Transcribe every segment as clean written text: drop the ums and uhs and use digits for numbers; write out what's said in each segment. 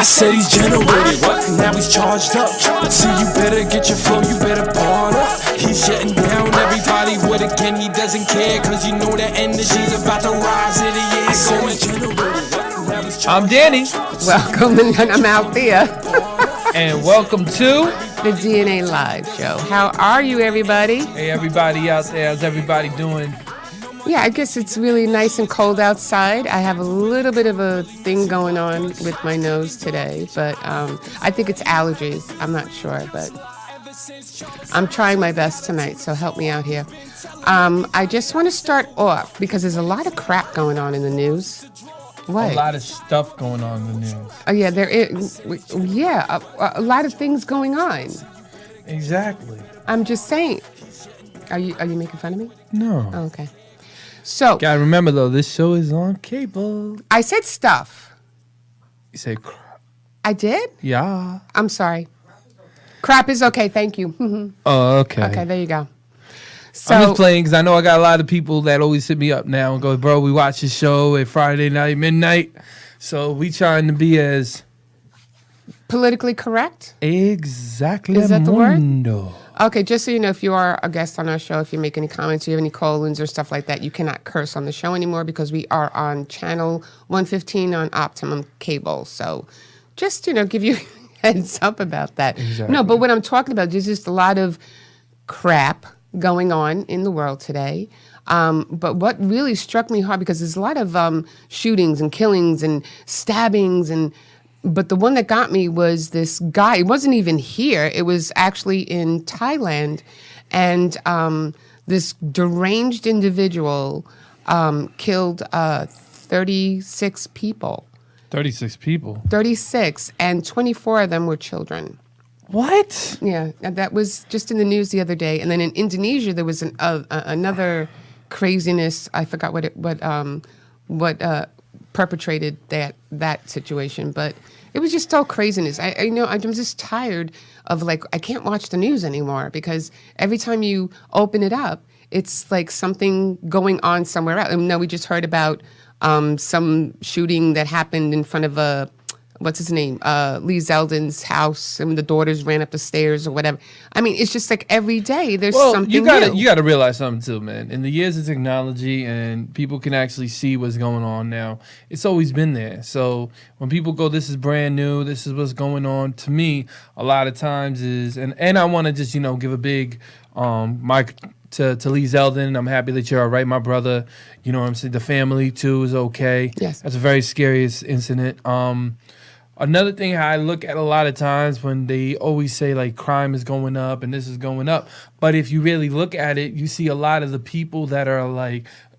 said he's generated, what? Now he's charged up. See, you better get your flow, you better bar up. He's shutting down everybody with again, he doesn't care, cause you know that energy's about to rise in the air. Going generated, what? Now he's charged I'm Danny. Welcome, and I'm Althea. And welcome to The DNA Live Show. How are you, everybody? Hey everybody out there, how's everybody doing? Yeah, I guess it's really nice and cold outside. I have a little bit of a thing going on with my nose today, but I think it's allergies. I'm not sure, but I'm trying my best tonight, so help me out here. I just want to start off because there's a lot of crap going on in the news. What? A lot of stuff going on in the news. Oh, yeah, there is. Yeah, a lot of things going on. Exactly. I'm just saying. Are you making fun of me? No. Oh, okay. So Gotta remember though, this show is on cable. I said stuff. You say crap. I did? Yeah. I'm sorry. Crap is okay. Thank you. Oh, okay. Okay, there you go. So I'm just playing because I know I got a lot of people that always hit me up now and go, bro, we watch this show at Friday night, midnight. So we trying to be as politically correct? exactly Is that the word? mundo. Okay, just so you know, if you are a guest on our show, if you make any comments, you have any colons or stuff like that, you cannot curse on the show anymore because we are on channel 115 on Optimum Cable. So just, give you a heads up about that. Exactly. No, but what I'm talking about, there's just a lot of crap going on in the world today. But what really struck me hard, because there's a lot of shootings and killings and stabbings but the one that got me was this guy. It wasn't even here. It was actually in Thailand. And this deranged individual killed 36 people. 36 people. 36, and 24 of them were children. What? Yeah, and that was just in the news the other day. And then in Indonesia, there was another craziness. I forgot what perpetrated that situation, but it was just all craziness. I'm just tired of I can't watch the news anymore because every time you open it up, it's like something going on somewhere else. We just heard about some shooting that happened in front of what's his name? Lee Zeldin's house, and the daughters ran up the stairs or whatever. I mean, it's just like every day there's something you new. gotta realize something too, man. In the years of technology and people can actually see what's going on now, it's always been there. So when people go, this is brand new, this is what's going on, to me, a lot of times is, and I want to just, give a big mic to Lee Zeldin. I'm happy that you're all right, my brother. You know what I'm saying? The family too is okay. Yes. That's a very scary incident. Another thing I look at a lot of times when they always say crime is going up and this is going up, but if you really look at it, you see a lot of the people that are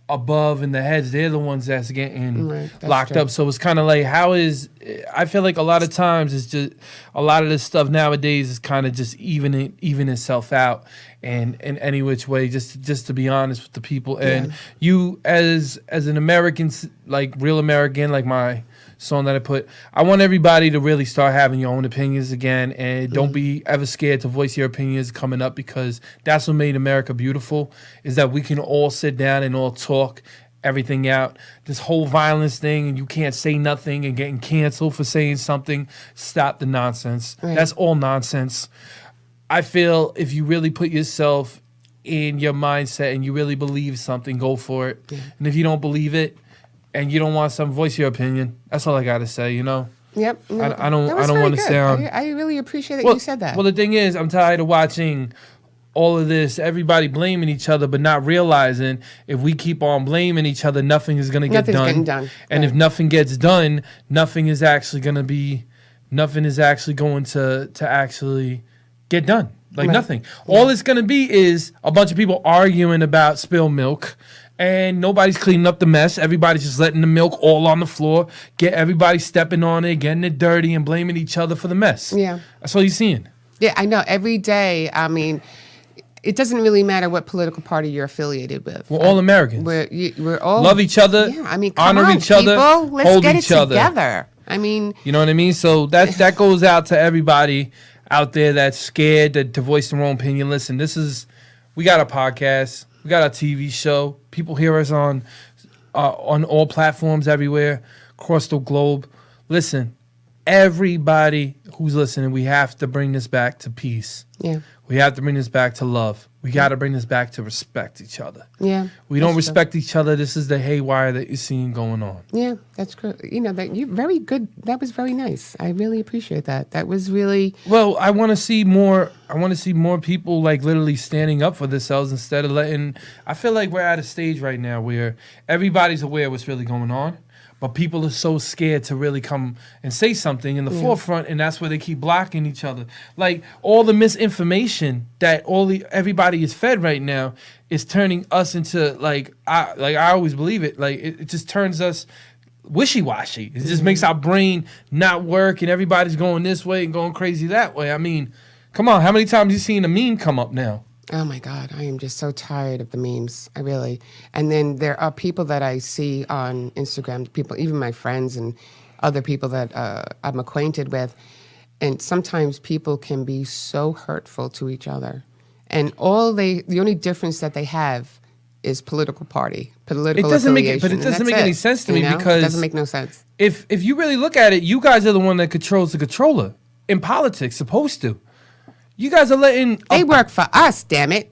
above in the heads, they're the ones that's getting locked up. So it's kind of I feel like a lot of times it's just a lot of this stuff nowadays is kind of just even itself out and in any which way, just to be honest with the people. And you as an American, real American, my song that I put, I want everybody to really start having your own opinions again, and don't be ever scared to voice your opinions coming up, because that's what made America beautiful, is that we can all sit down and all talk everything out. This whole violence thing, and you can't say nothing and getting canceled for saying something, stop the nonsense. Right. That's all nonsense. I feel if you really put yourself in your mindset and you really believe something, go for it. Yeah. And if you don't believe it, and you don't want some, voice your opinion. That's all I gotta say, Yep. No, I don't want to sound. I really appreciate that you said that. Well, the thing is, I'm tired of watching all of this, everybody blaming each other, but not realizing if we keep on blaming each other, nothing is gonna get done. Nothing's getting done. And if nothing gets done, nothing is actually going to actually get done. Nothing. All it's going to be is a bunch of people arguing about spilled milk. And nobody's cleaning up the mess. Everybody's just letting the milk all on the floor. Get everybody stepping on it, getting it dirty, and blaming each other for the mess. Yeah. That's all you're seeing. Yeah, I know. Every day, it doesn't really matter what political party you're affiliated with. We're all Americans. We're all... Love each other. Yeah, come honor on, each other. People. Let's hold get each it other. Together. You know what I mean? So that goes out to everybody out there that's scared to voice their own opinion. Listen, we got a podcast. We got a TV show. People hear us on all platforms everywhere across the globe. Listen, everybody who's listening, we have to bring this back to peace. Yeah. We have to bring this back to love. We got to bring this back to respect each other. Yeah. We don't that's true. respect each other. This is the haywire that you're seeing going on. Yeah, that's good. You know, that you very good. That was very nice. I really appreciate that. That was really Well, I want to see more. I want to see more people like literally standing up for themselves instead of letting. I feel like we're at a stage right now where everybody's aware of what's really going on, but people are so scared to really come and say something in the forefront, and that's where they keep blocking each other. Like all the misinformation that everybody is fed right now is turning us into like I always believe it. Like it just turns us wishy-washy. It just makes our brain not work, and everybody's going this way and going crazy that way. I mean, come on, how many times you seen a meme come up now? Oh my God, I am just so tired of the memes. I really. And then there are people that I see on Instagram, people, even my friends and other people that I'm acquainted with. And sometimes people can be so hurtful to each other. And the only difference that they have is political party, political affiliation. But it doesn't make any sense to me because it doesn't make no sense. If you really look at it, you guys are the one that controls the controller in politics, supposed to. You guys are letting They work for us, damn it.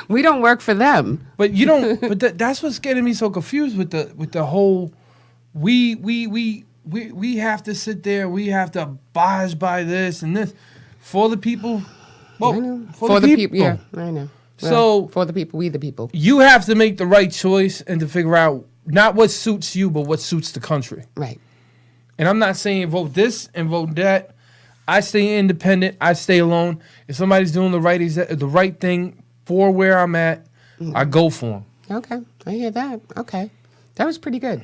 We don't work for them. but you don't. But that's what's getting me so confused with the whole. We have to sit there. We have to abide by this and this for the people. Well, I know. for the people. Yeah, I know. Well, So for the people, we the people. you have to make the right choice and to figure out not what suits you, but what suits the country. Right. And I'm not saying vote this and vote that. I stay independent. I stay alone. If somebody's doing the right thing for where I'm at, I go for them. Okay, I hear that. Okay, that was pretty good.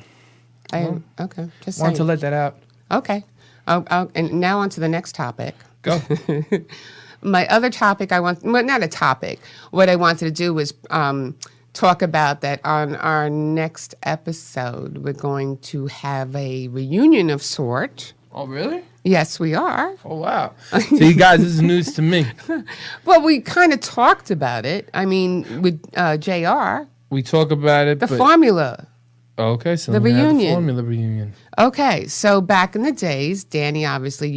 Okay, just Want to saying. let that out? Okay, and now on to the next topic. Go. My other topic well, not a topic. What I wanted to do was talk about that on our next episode. We're going to have a reunion of sort. Oh, really? Yes, we are. Oh, wow. So you guys, this is news to me. Well, we kind of talked about it. I mean, with JR, We talk about it, the but... formula. Okay, so The we have reunion. the formula reunion. Okay, so back in the days, Danny, obviously,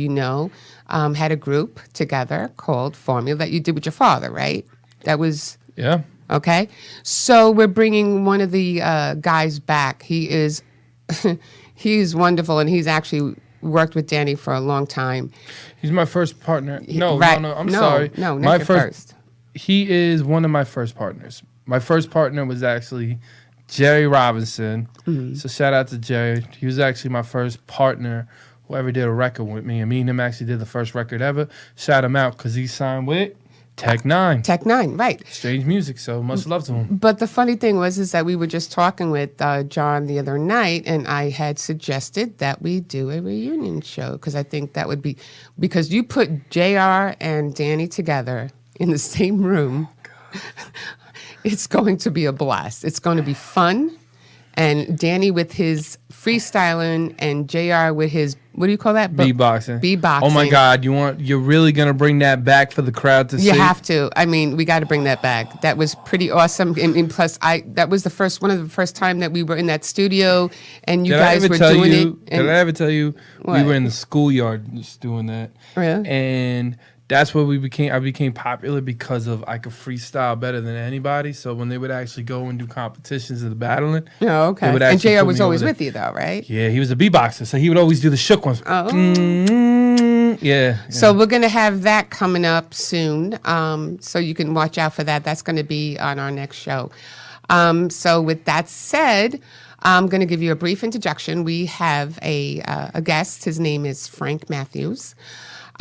had a group together called Formula that you did with your father, right? That was, Yeah. okay. So we're bringing one of the guys back. He's wonderful, and he's actually worked with Danny for a long time. He's my first partner. No, Right. no, I'm No, sorry. no, not my your first. He is one of my first partners. My first partner was actually Jerry Robinson. Mm-hmm. So shout out to Jerry. He was actually my first partner who ever did a record with me. And me and him actually did the first record ever. Shout him out because he signed with Tech Nine. Tech Nine, right. Strange music, so much love to him. But the funny thing is that we were just talking with John the other night, and I had suggested that we do a reunion show because I think that would be, because you put JR and Danny together in the same room, it's going to be a blast. It's going to be fun. And Danny with his freestyling and JR with his, what do you call that? Beatboxing. Beatboxing. Oh my God, you're really gonna bring that back for the crowd to see? You have to. I mean, we got to bring that back. That was pretty awesome. And plus, that was one of the first time that we were in that studio, and you guys were doing it. Did I ever tell you we What? were in the schoolyard just doing that? Really? And that's where I became popular because of I could freestyle better than anybody. So when they would actually go and do competitions of the battling, Oh, okay. they would And actually JR put was me always over with you, though, right? yeah, he was a beatboxer, so he would always do the shook ones. Oh. Yeah. So we're going to have that coming up soon. So you can watch out for that. That's going to be on our next show. So with that said, I'm going to give you a brief introduction. We have a guest. His name is Frank Matthews.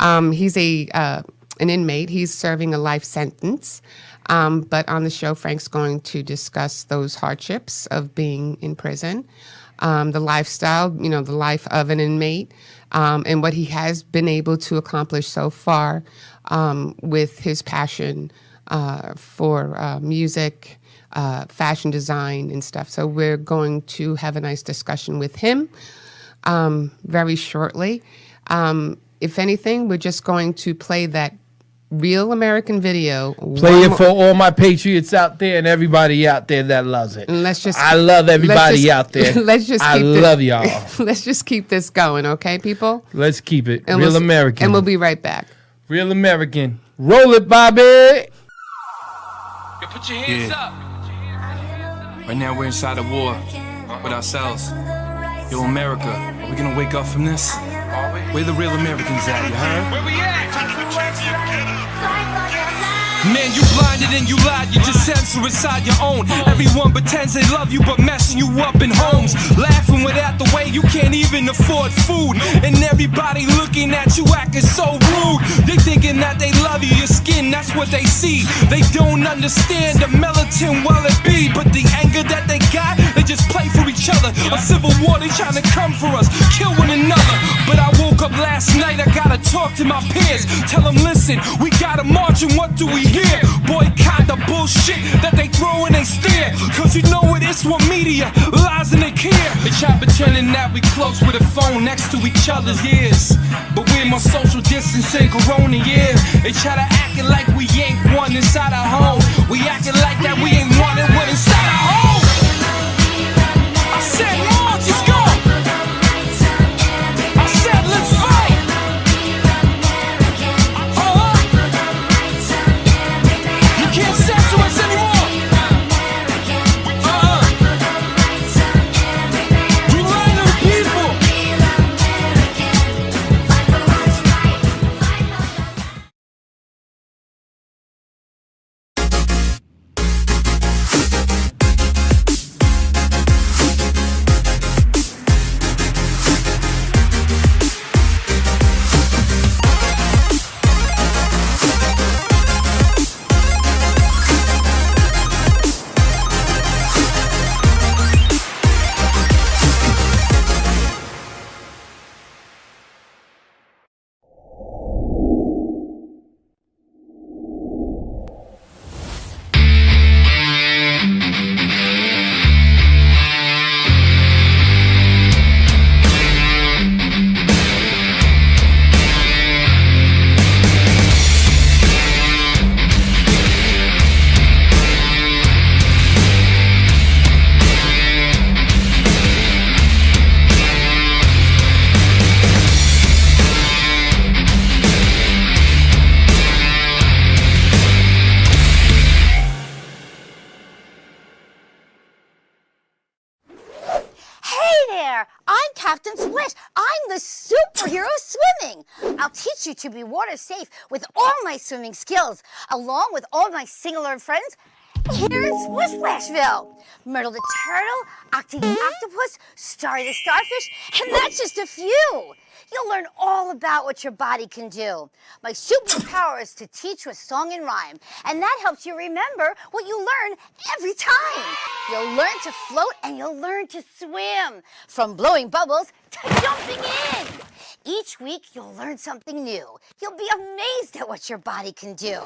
He's an inmate. He's serving a life sentence. But on the show, Frank's going to discuss those hardships of being in prison, the lifestyle, the life of an inmate, and what he has been able to accomplish so far with his passion for music, fashion design, and stuff. So we're going to have a nice discussion with him very shortly. If anything, we're just going to play that Real American Video. Play it for all my patriots out there and everybody out there that loves it. And I love everybody out there. I love y'all. Let's just keep this going, okay, people? Let's keep it. And Real American. And we'll be right back. Real American. Roll it, Bobby. Yo, put your hands up. Right now we're inside a war with ourselves. Yo, America, are we gonna wake up from this? Where the real Americans at, you heard? Where we at? Man, you blinded and you lied, you just censor inside your own. Everyone pretends they love you, but messing you up in homes. Laughing without the way you can't even afford food. And everybody looking at you acting so rude. They thinking that they love you, your skin, that's what they see. They don't understand the militant well it be. But the anger that they got, they just play for each other. A civil war, they trying to come for us, kill one another. But I woke up last night, I gotta talk to my peers. Tell them, listen, we gotta march and what do we hear? Boycott the bullshit that they throw and they stare. Cause you know it is what media lies and they care. They try pretending that we close with a phone next to each other's ears. But we're more social distancing corona, yeah. They try to act it like we ain't one inside our home. We acting like that we ain't one and one inside our home. I said march, let's go. I said let's fight. Can't censor us anymore. We lying to the people. Captain Splash. I'm the superhero swimming. I'll teach you to be water safe with all my swimming skills, along with all my singular friends here in Splish Splashville. Myrtle the turtle, Octi the octopus, Starry the starfish, and that's just a few. You'll learn all about what your body can do. My superpower is to teach with song and rhyme, and that helps you remember what you learn every time. You'll learn to float and you'll learn to swim, from blowing bubbles to jumping in. Each week, you'll learn something new. You'll be amazed at what your body can do.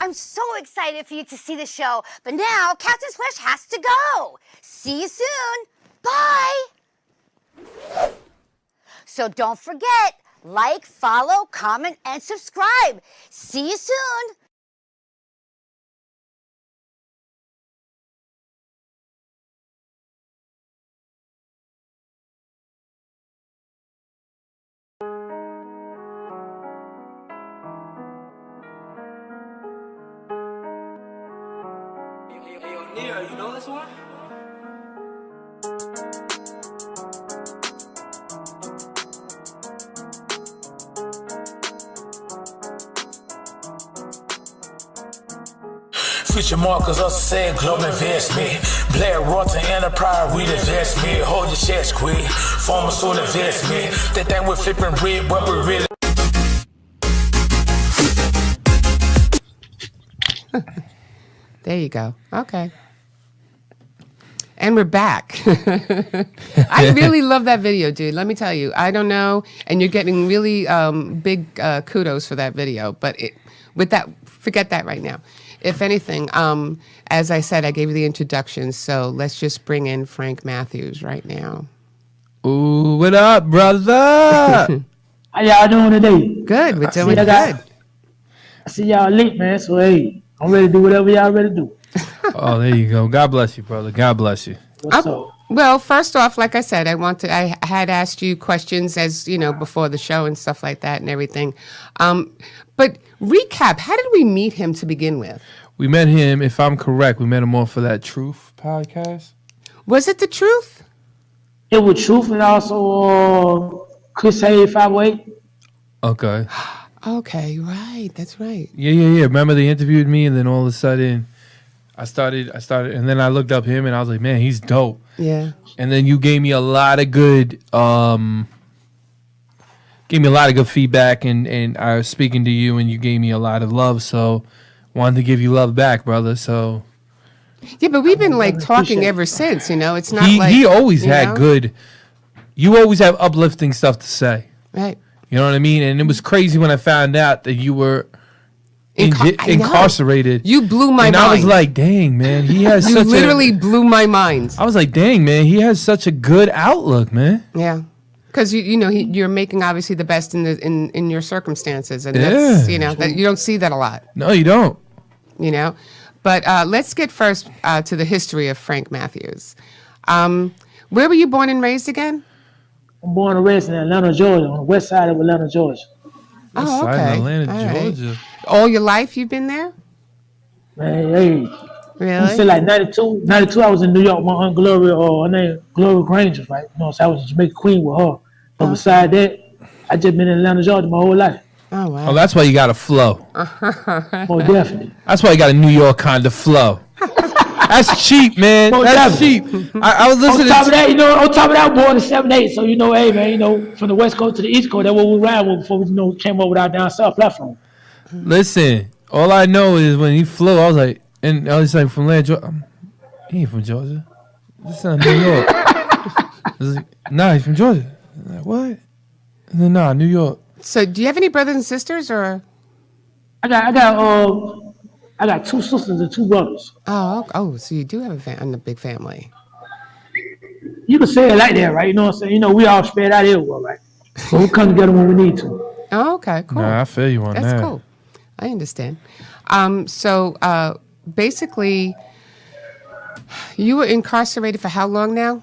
I'm so excited for you to see the show, but now Captain Splash has to go. See you soon. Bye. So don't forget, like, follow, comment, and subscribe. See you soon. Nia, you know this one? Future markers also say global investment. Black Royalton Enterprise, we investment. Hold your chest quick. Former soul investment. That thing we're flipping red, but we really. There you go. Okay. And we're back. I really love that video, dude. Let me tell you. I don't know. And you're getting really big kudos for that video. But with that, forget that right now. If anything, as I said, I gave you the introduction. So let's just bring in Frank Matthews right now. Ooh, what up, brother? How y'all doing today? Good. We're doing I got- good. I see y'all late, man. So hey, I'm ready to do whatever y'all ready to do. Oh, there you go. God bless you, brother. God bless you. What's up? Well, first off, like I said, I had asked you questions as you know before the show and stuff like that and everything. But recap, how did we meet him to begin with? We met him, if I'm correct, we met him on for that Truth podcast. Was it the truth? It was Truth and also Chris Hayes 508. Okay. Okay, right. That's right. Yeah. Remember they interviewed me, and then all of a sudden, I started, and then I looked up him, and I was like, man, he's dope. Yeah. And then you gave me a lot of good, feedback, and I was speaking to you, and you gave me a lot of love, so wanted to give you love back, brother. So Yeah, but we've been like appreciate talking it. ever since. You know, it's not he like he always you had know? good. You always have uplifting stuff to say. Right. You know what I mean? And it was crazy when I found out that you were I know. incarcerated. You blew my and mind. I was like, dang, man, he has you such literally a. blew my mind. I was like, dang, man, he has such a good outlook, man. Yeah. Because you know you're making obviously the best in your circumstances, and that's Yeah. you know that you don't see that a lot. No, you don't. You know, but let's get first to the history of Frank Matthews. Where were you born and raised again? I'm born and raised in Atlanta, Georgia, on the west side of Atlanta, Georgia. Oh, Side okay. of Atlanta, All right. Georgia. All your life you've been there? Man, hey, I'm still Really? like 92. 92, I was in New York. My Aunt Gloria, her name Gloria Granger, right? You know, so I was a Jamaican Queen with her. But beside that, I just been in Atlanta, Georgia my whole life. Oh Oh, wow. that's why you got a flow. Most definitely. That's why you got a New York kind of flow. That's cheap, man. Oh, That's definitely. cheap. I was On listening. top of that, on top of that, born in 7'8". So, hey, man, from the West Coast to the East Coast, that's what we ran with before we, came up with our down south platform. Listen, all I know is when he flew, I was like, and I was like, from Atlanta, Georgia. He ain't from Georgia. This is New York. I was like, nah, he's from Georgia. I'm like, what? And then, nah, New York. So do you have any brothers and sisters or? I got two sisters and two brothers. Oh, so you do have a big family. You can say it like that, right? You know what I'm saying? We all spread out everywhere, right? So we come together when we need to. Oh, okay, cool. Nah, I feel you on That's that. cool. I understand. So basically, you were incarcerated for how long now?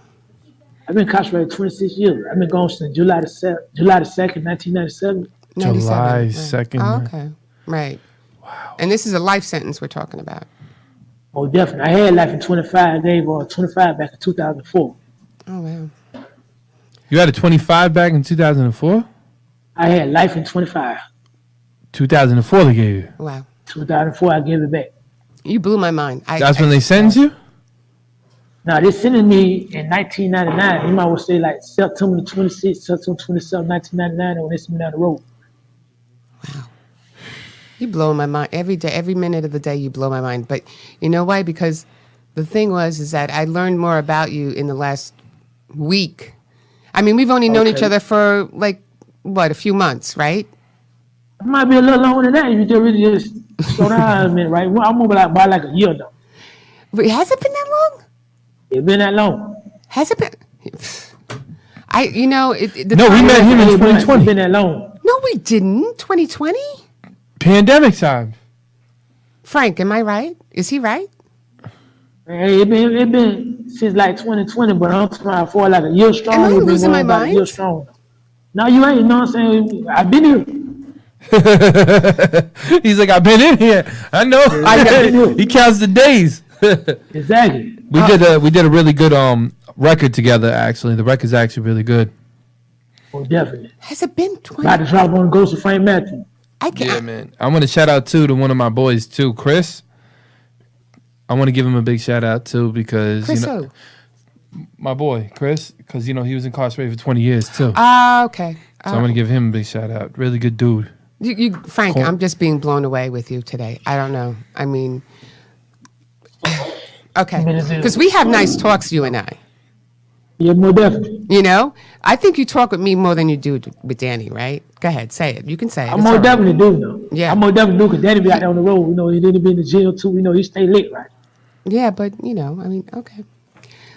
I've been incarcerated 26 years. I've been gone since July the 2nd, 1997. 97, July right. 2nd. Oh, okay, right. Wow. And this is a life sentence we're talking about. Oh, definitely. I had life in 25. I gave 25 back in 2004. Oh wow. You had a 25 back in 2004? I had life in 25. 2004 they gave you. Wow. 2004, I gave it back. You blew my mind. That's when they sentenced you? Now, they sending me in 1999. You might well say like September 26th, September 27th, 1999, when they sent me down the road. You blow my mind every day, every minute of the day. You blow my mind. But you know why? Because the thing is that I learned more about you in the last week. I mean, we've only known each Okay. other for like what, a few months, right? It might be a little longer than that if you just slow down a minute, right? Well, I'm moving by like a year though. But has it been that long? It's been that long. Has it been? The No, we time- met him in It's 2020. been that long. No, we didn't. 2020. Pandemic time. Frank, am I right? Is he right? Hey, it been since like 2020, but I'm talking for like a year strong. Am I We've been losing going my about a year mind? strong. No, you ain't. You know what I'm saying? I've been here. He's like, I've been in here. I know. know. He counts the days. Exactly. We did a really good record together. Actually, the record's actually really good. Oh, definitely. Has it been 20? About to drop on Ghost of Frank Matthews. I can't. Yeah, man. I want to shout out too to one of my boys too, Chris. I want to give him a big shout out too because Chris, you know who? my boy Chris, because you know he was incarcerated for 20 years too. Okay. So I'm gonna give him a big shout out. Really good dude. Frank, Cool. I'm just being blown away with you today. I don't know. I mean, okay, because we have nice talks, you and I. Yeah, more definitely. You know, I think you talk with me more than you do with Danny, right? Go ahead, say it. You can say it. I It's more all right. definitely do, though. Yeah. I more definitely do, because Danny be out there on the road. He didn't be in the jail, too. He stay late, right? Yeah, but I mean, okay.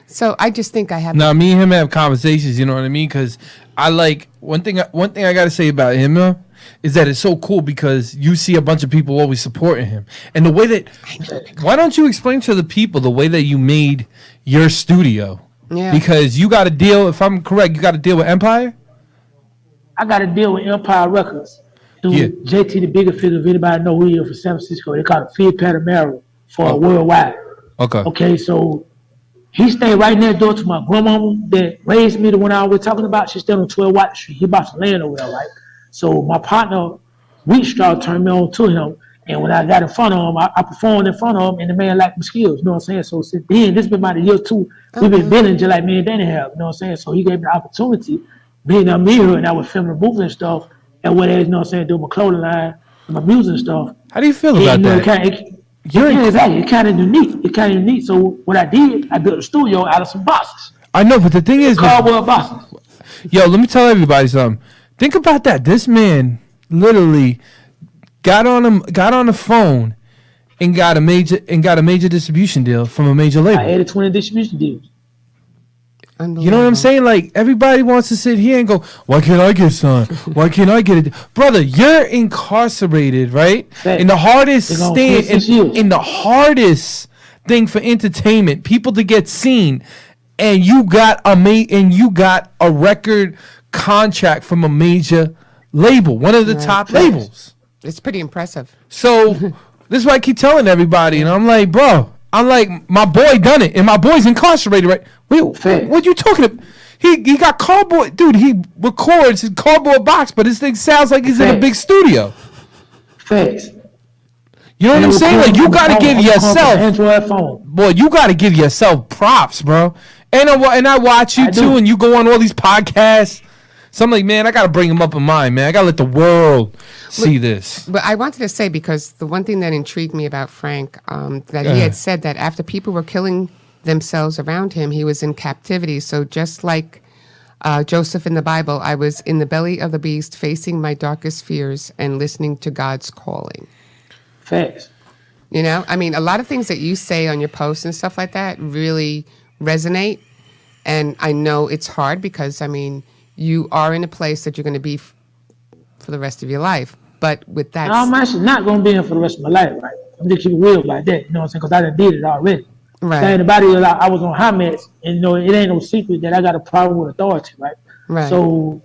So I just think I have. Now, me and him have conversations. You know what I mean? Because I like one thing. One thing I gotta say about him is that it's so cool because you see a bunch of people always supporting him, and the way that. Why don't you explain to the people the way that you made your studio? Yeah. Because you got to deal. If I'm correct, you got to deal with Empire. I got to deal with Empire Records. Through Yeah. JT, the bigger figure, if anybody know who he is from San Francisco, they call it Phil Panamera for worldwide. Okay. Okay, so he stayed right next door to my grandmama that raised me, the one I was talking about. She stayed on 12 Watt Street. He bought some land over there, right? So my partner, Wheatstraw, turned me on to him. And when I got in front of him, I performed in front of him, and the man liked my skills, you know what I'm saying? So since then, this been about a year or two, we've been building just like me and Danny have, you know what I'm saying? So he gave me the opportunity, being a mirror, and I was filming the movie and stuff, and what else, you know what I'm saying, doing my clothing line, my music and stuff. How do you feel about that? Exactly. It's kind of unique. It's kind of unique. So what I did, I built a studio out of some boxes, I know, but the thing is, cardboard boxes. yo, let me tell everybody something. Think about that. This man literally got on the phone and got a major distribution deal from a major label. I added 20 distribution deals. You know what I'm saying? Like, everybody wants to sit here and go, why can't I get signed? Why can't I get it? Brother, you're incarcerated, right? Fact. In the hardest They're gonna force this year. in the hardest thing for entertainment, people to get seen, and you got a record contract from a major label, one of the top labels. It's pretty impressive. So this is why I keep telling everybody, and I'm like, bro, my boy done it, and my boy's incarcerated, right? Wait, Fact. what you talking about? He got cardboard, dude. He records in cardboard box, but this thing sounds like he's in a Fact. big studio. Facts. You know what I'm saying? Like, you gotta give yourself, Android phone. boy, you gotta give yourself props, bro. And I watch you I too, do. and you go on all these podcasts. So I'm like, man, I gotta bring him up in mind, man. I gotta let the world see this. But I wanted to say, because the one thing that intrigued me about Frank, that he had said that after people were killing themselves around him, he was in captivity. So just like Joseph in the Bible, I was in the belly of the beast, facing my darkest fears and listening to God's calling. Facts. You know, I mean, a lot of things that you say on your posts and stuff like that really resonate. And I know it's hard because, I mean, you are in a place that you're going to be for the rest of your life. But with that, I'm actually not going to be in for the rest of my life, right? I'm just keeping it real like that, you know what I'm saying? Because I done did it already. Right. Saying about it, I was on high meds, and you know, it ain't no secret that I got a problem with authority, right? Right. So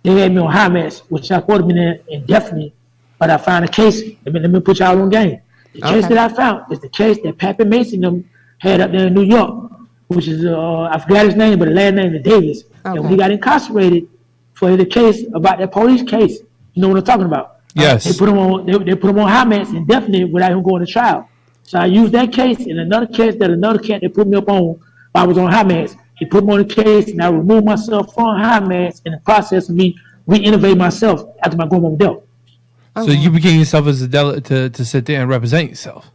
they had me on high meds, which I would have been in indefinitely, but I found a case. Let me put y'all on game. The case Okay. that I found is the case that Pappy Mason them had up there in New York, which is I forgot his name, but the last name is Davis. And when he got incarcerated for the case about that police case, you know what I'm talking about? Yes. They put him on. They put him on high meds indefinitely without him going to trial. So I used that case and another case that another cat they put me up on. I was on high meds. He put me on the case, and I removed myself from high meds in the process of me re-innovating myself after my grandmama died. So you became yourself as a delegate to sit there and represent yourself.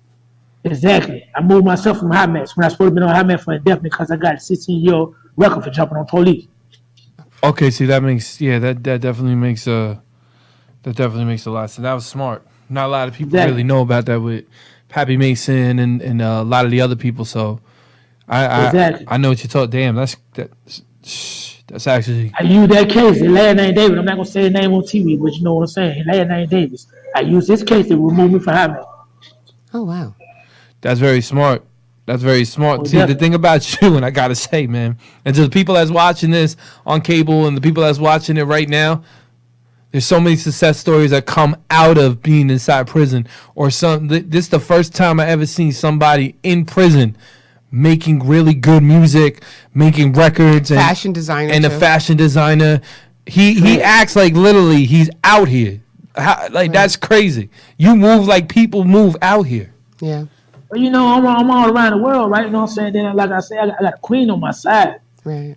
Exactly. I moved myself from high meds when I was supposed to be on high meds for indefinite because I got a 16-year record for jumping on police. Okay, see, that definitely makes a lot of sense. That was smart. Not a lot of people Exactly. really know about that with Pappy Mason and a lot of the other people. So I know what you told. Damn, that's actually. I used that case. His last name David. I'm not gonna say his name on TV, but you know what I'm saying. His last name Davis. I used this case to remove me from high meds. oh, wow. That's very smart. That's very smart. Well, See, the definitely. thing about you, and I gotta say, man, and to the people that's watching this on cable and the people that's watching it right now, there's so many success stories that come out of being inside prison. Or this is the first time I ever seen somebody in prison making really good music, making records, and Fashion designer, and a too. fashion designer. He acts like literally he's out here. That's crazy. You move like people move out here. Yeah. But you know, I'm all around the world, right? You know what I'm saying? Then, like I said, I got a queen on my side, Right.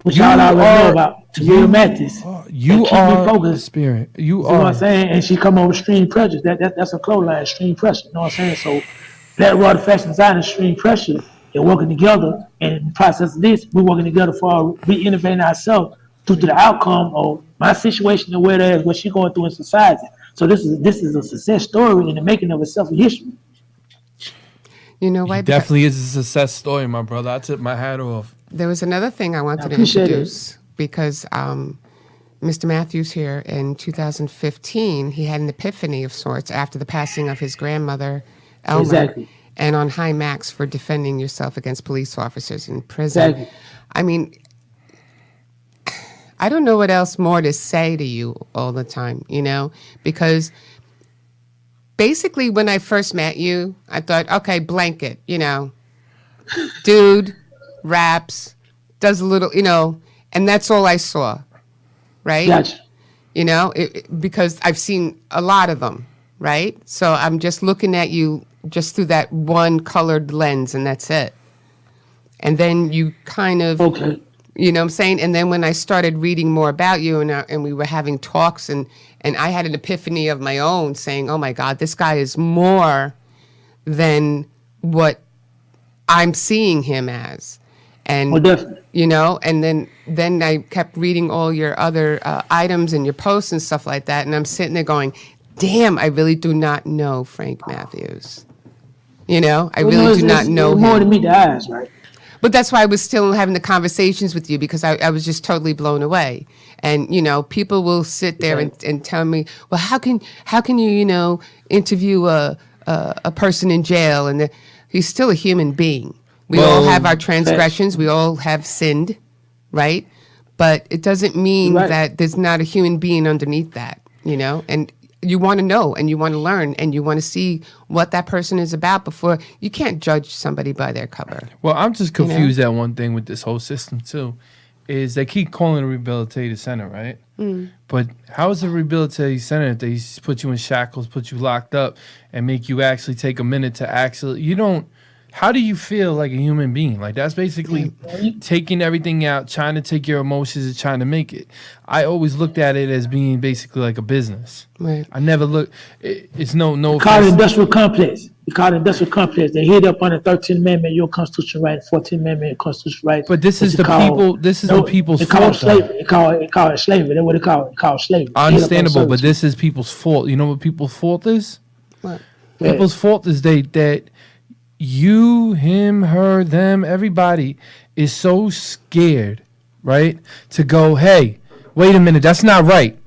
which You y'all already are- know about. Tamia Mathis. You That keep me are the focused. spirit. You You know what are. I'm saying? And she come over Stream Pressure. That's a clothesline, Stream Pressure. You know what I'm saying? So Black Raw, the fashion designer, Stream Pressure, they're working together. And in the process of this, we're working together for re-innovating ourselves due to the outcome of my situation and where there is what she's going through in society. So this is a success story in the making of itself in history. You know why? Definitely is a success story, my brother. I took my hat off. There was another thing I wanted to appreciate it. introduce because Mr. Matthews here in 2015, he had an epiphany of sorts after the passing of his grandmother, Elmer, Exactly. and on high max for defending yourself against police officers in prison. Exactly. I mean, I don't know what else more to say to you all the time, because basically when I first met you, I thought, okay, blanket, dude, raps, does a little, and that's all I saw, right? Gotcha. Because I've seen a lot of them, right? So I'm just looking at you just through that one colored lens, and that's it. And then you kind of, Okay. you know what I'm saying? And then when I started reading more about you and we were having talks and I had an epiphany of my own saying, oh my God, this guy is more than what I'm seeing him as. And, Well, definitely. and then I kept reading all your other items and your posts and stuff like that. And I'm sitting there going, damn, I really do not know Frank Matthews. I Well, really do not know it's more him. than meet the eyes, right? But that's why I was still having the conversations with you because I was just totally blown away. And people will sit there and tell me, well, how can you interview a person in jail and he's still a human being. We all Well, have our transgressions. We all have sinned, right? But it doesn't mean Right. that there's not a human being underneath that, And you want to know and you want to learn and you want to see what that person is about before you can't judge somebody by their cover. Well, I'm just confused at one thing with this whole system too, is they keep calling it a rehabilitative center, right? But how is it a rehabilitative center if they put you in shackles, put you locked up, and make you actually take a minute to how do you feel like a human being? Like that's basically taking everything out, trying to take your emotions and trying to make it. I always looked at it as being basically like a business. Right. I never look. It's no. Call it offense. industrial complex. You call it industrial complex. They hit up on the 13th Amendment, your constitutional right, 14th Amendment, constitutional right. But this is What the you call- people. This is the people's They call it fault. though. slavery. They call it slavery. That's what they call it. They call it slavery. They hit up on the Understandable, but service. this is people's fault. You know what people's fault is? What? Yeah. People's fault is that you, him, her, them, everybody is so scared, right? To go, hey, wait a minute, that's not right.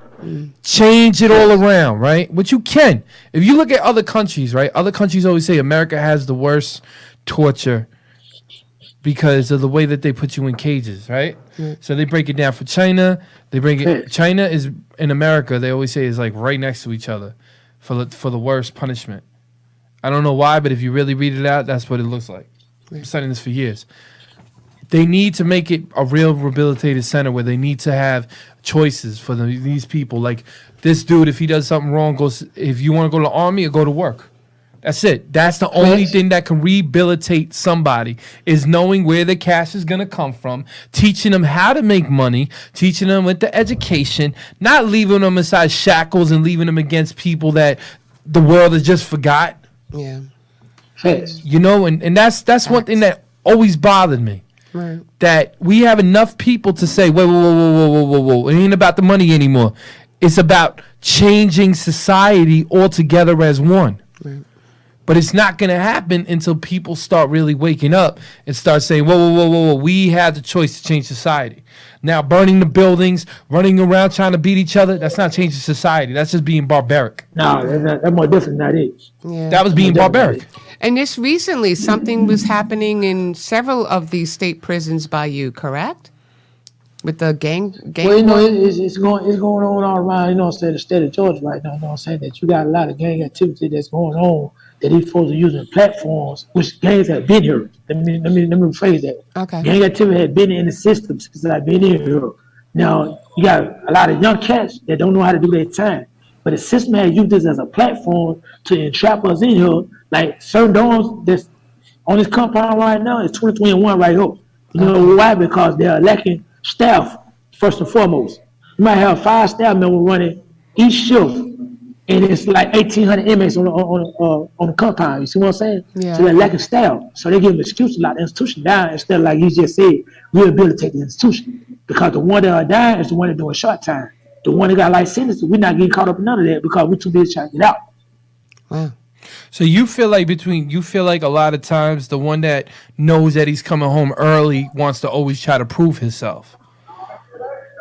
Change it all around, right? Which you can. If you look at other countries, right? Other countries always say America has the worst torture because of the way that they put you in cages, right? So they break it down for China. China is in America. They always say is like right next to each other for the worst punishment. I don't know why, but if you really read it out, that's what it looks like. I've been studying this for years. They need to make it a real rehabilitative center where they need to have choices for these people. Like this dude, if he does something wrong, if you want to go to the army or go to work. That's it. That's the only thing that can rehabilitate somebody is knowing where the cash is going to come from, teaching them how to make money, teaching them with the education, not leaving them inside shackles and leaving them against people that the world has just forgot. Yeah. Facts. And that's one thing that always bothered me. Right. That we have enough people to say, whoa. It ain't about the money anymore. It's about changing society altogether as one. Right. But it's not going to happen until people start really waking up and start saying, whoa. We have the choice to change society. Now, burning the buildings, running around trying to beat each other, that's not changing society. That's just being barbaric. No, that's more different than that is. Yeah. That was being barbaric. And just recently, something was happening in several of these state prisons by you, correct? With the gang. Well, it's going on all around, the state of Georgia right now, that you got a lot of gang activity that's going on that these folks are using platforms, which gangs have been here. Let me rephrase that. Okay. Gang activity has been in the system since I've been here. Now, you got a lot of young cats that don't know how to do their time. But the system has used this as a platform to entrap us in here. Like certain dorms that's on this compound right now is 2021 right here. You know why? Because they're lacking staff, first and foremost. You might have 5 staff members running each shift, and it's like 1,800 inmates on the compound. You see what I'm saying? Yeah. So they're lacking staff. So they give them excuses like the institution down instead of, like you just said, rehabilitate the institution. Because the one that are dying is the one that doing short time. The one that got life sentences, we're not getting caught up in none of that because we're too busy trying to get out. Wow. So you feel like a lot of times the one that knows that he's coming home early wants to always try to prove himself.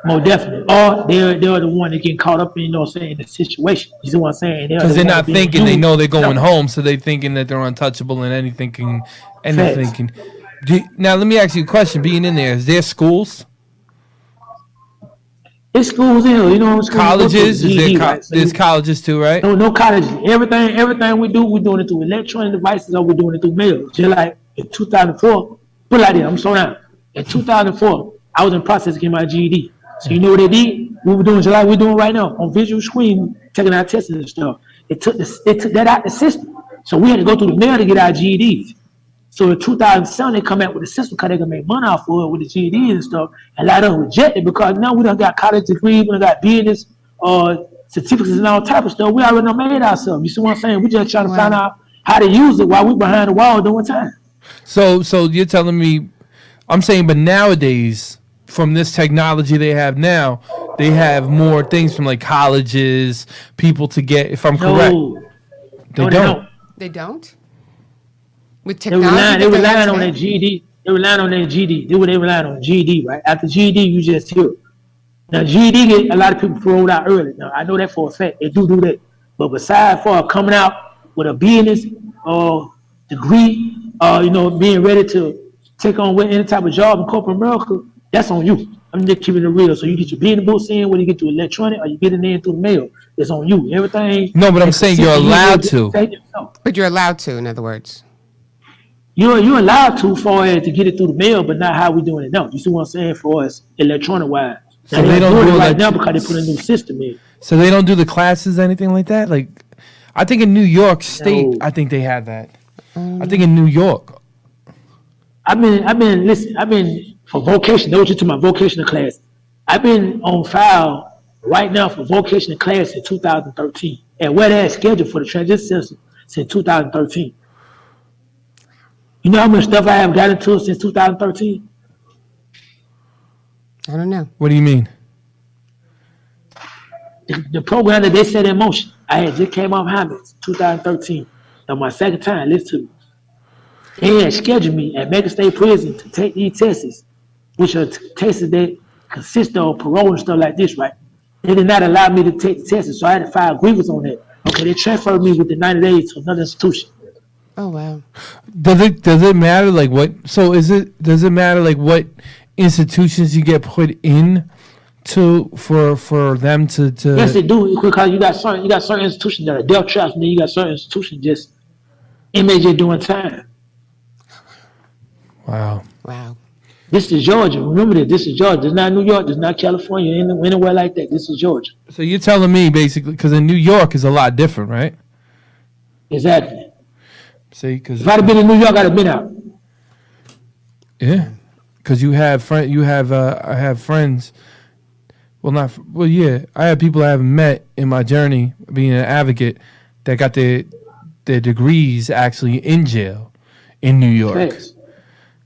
More definitely. Or they're the one that get caught up in, the situation. You see what I'm saying? Because they're not thinking, they know they're going No. home, so they're thinking that they're untouchable and anything can. Now, let me ask you a question. Being in there, is there schools? It's schools in here, schools Colleges? go to Is there GED, right? So there's colleges too, right? no colleges. Everything we do, we're doing it through electronic devices or we're doing it through mail. Just like in 2004, put it like that, I'm slowing down. In 2004, I was in process of getting my GED. So you know what they did? We were doing just like we're doing right now on visual screen, taking our tests and stuff. They took that out the system. So we had to go through the mail to get our GEDs. So in 2007, they come out with a system because they can make money off of it with the GEDs and stuff. And a lot of them rejected because now we done got college degrees, we done got business, certificates and all type of stuff. We already done made ourselves. You see what I'm saying? We just trying to find out how to use it while we behind the wall doing time. So you're telling me, I'm saying, but nowadays, from this technology they have now, they have more things from like colleges, people to get, if I'm correct. They don't. They don't? With They technology? relying on their GED. They relying on their GED. They relying on GED, right? After GED, you just hear. Now, GED get a lot of people thrown out early. Now, I know that for a fact. They do that. But besides for coming out with a business or degree, being ready to take on any type of job in corporate America, that's on you. I'm just keeping it real. So you get your business books in, whether you get your electronic or you get it in through the mail, it's on you. Everything. No, but I'm saying you're allowed to. But you're allowed to, in other words. You're allowed to to get it through the mail, but not how we doing it now. You see what I'm saying? For us, electronic wise. So they don't do it right like now because they put a new system in. So they don't do the classes, anything like that? Like, I think in New York State, No. I think they had that. I think in New York. I've been for vocation. Those to my vocational class. I've been on file right now for vocational class in 2013, and where they're scheduled for the transition system since 2013. You know how much stuff I have got into since 2013? I don't know. What do you mean? The program that they set in motion, I had just came off Hammonds 2013. Now my second time, listen to me. They had scheduled me at Macon State Prison to take these tests, which are tests that consist of parole and stuff like this, right? They did not allow me to take the tests, so I had to file grievance on that. Okay, they transferred me within 90 days to another institution. Oh, wow. Does it matter like what? So does it matter like what institutions you get put in to for them to? Yes, they do, because you got certain institutions that are death traps, and then you got certain institutions just inmates just doing time. Wow. Wow. This is Georgia. Remember that this is Georgia. This is not New York. This is not California. Anywhere like that. This is Georgia. So you're telling me basically, because in New York is a lot different, right? Exactly. See, because If I'd have been in New York, I'd have been out. yeah, because I have friends. Yeah, I have people I haven't met in my journey being an advocate that got their degrees actually in jail in New York. Thanks.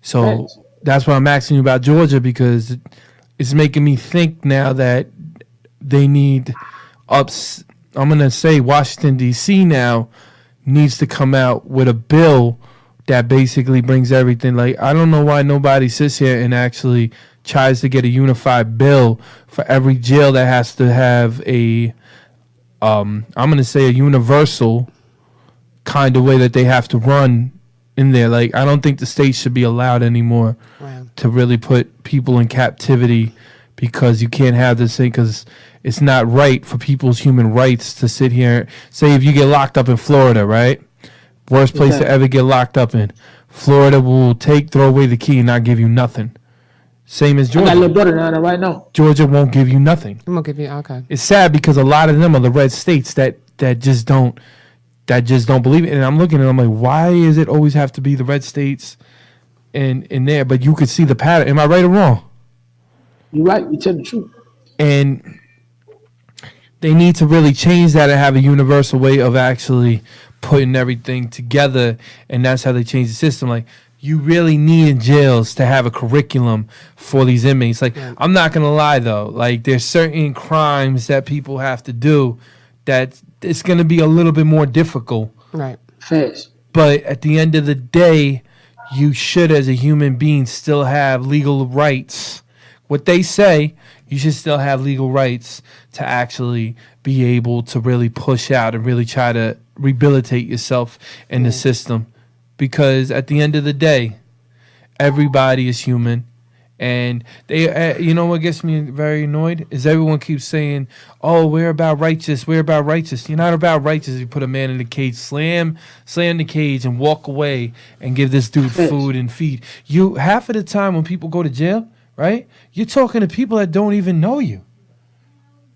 So Thanks. that's why I'm asking you about Georgia, because it's making me think now that they need I'm gonna say Washington D.C. now needs to come out with a bill that basically brings everything. Like, I don't know why nobody sits here and actually tries to get a unified bill for every jail that has to have a I'm gonna say a universal kind of way that they have to run in there. Like, I don't think the state should be allowed anymore Wow. to really put people in captivity, because you can't have this thing, because it's not right for people's human rights to sit here. Say if you get locked up in Florida, right? Worst place to ever get locked up in. Florida will throw away the key and not give you nothing. Same as I got a Georgia. little brother down there right now. Georgia won't give you nothing. I'm going to give you, okay. It's sad because a lot of them are the red states that just don't believe it. And I'm looking at them like, why is it always have to be the red states in there? But you could see the pattern. Am I right or wrong? You're right. You tell the truth. And they need to really change that and have a universal way of actually putting everything together. And that's how they change the system. Like, you really need in jails to have a curriculum for these inmates. Like, I'm not going to lie, though. Like, there's certain crimes that people have to do that it's going to be a little bit more difficult Right. Facts. But at the end of the day, you should, as a human being, still have legal rights. What they say, you should still have legal rights to actually be able to really push out and really try to rehabilitate yourself in the system. Because at the end of the day, everybody is human. And they, you know what gets me very annoyed is everyone keeps saying, "Oh, we're about righteous. We're about righteous." You're not about righteous. You put a man in the cage, slam the cage, and walk away and give this dude food and feed. You half of the time when people go to jail, right? You're talking to people that don't even know you.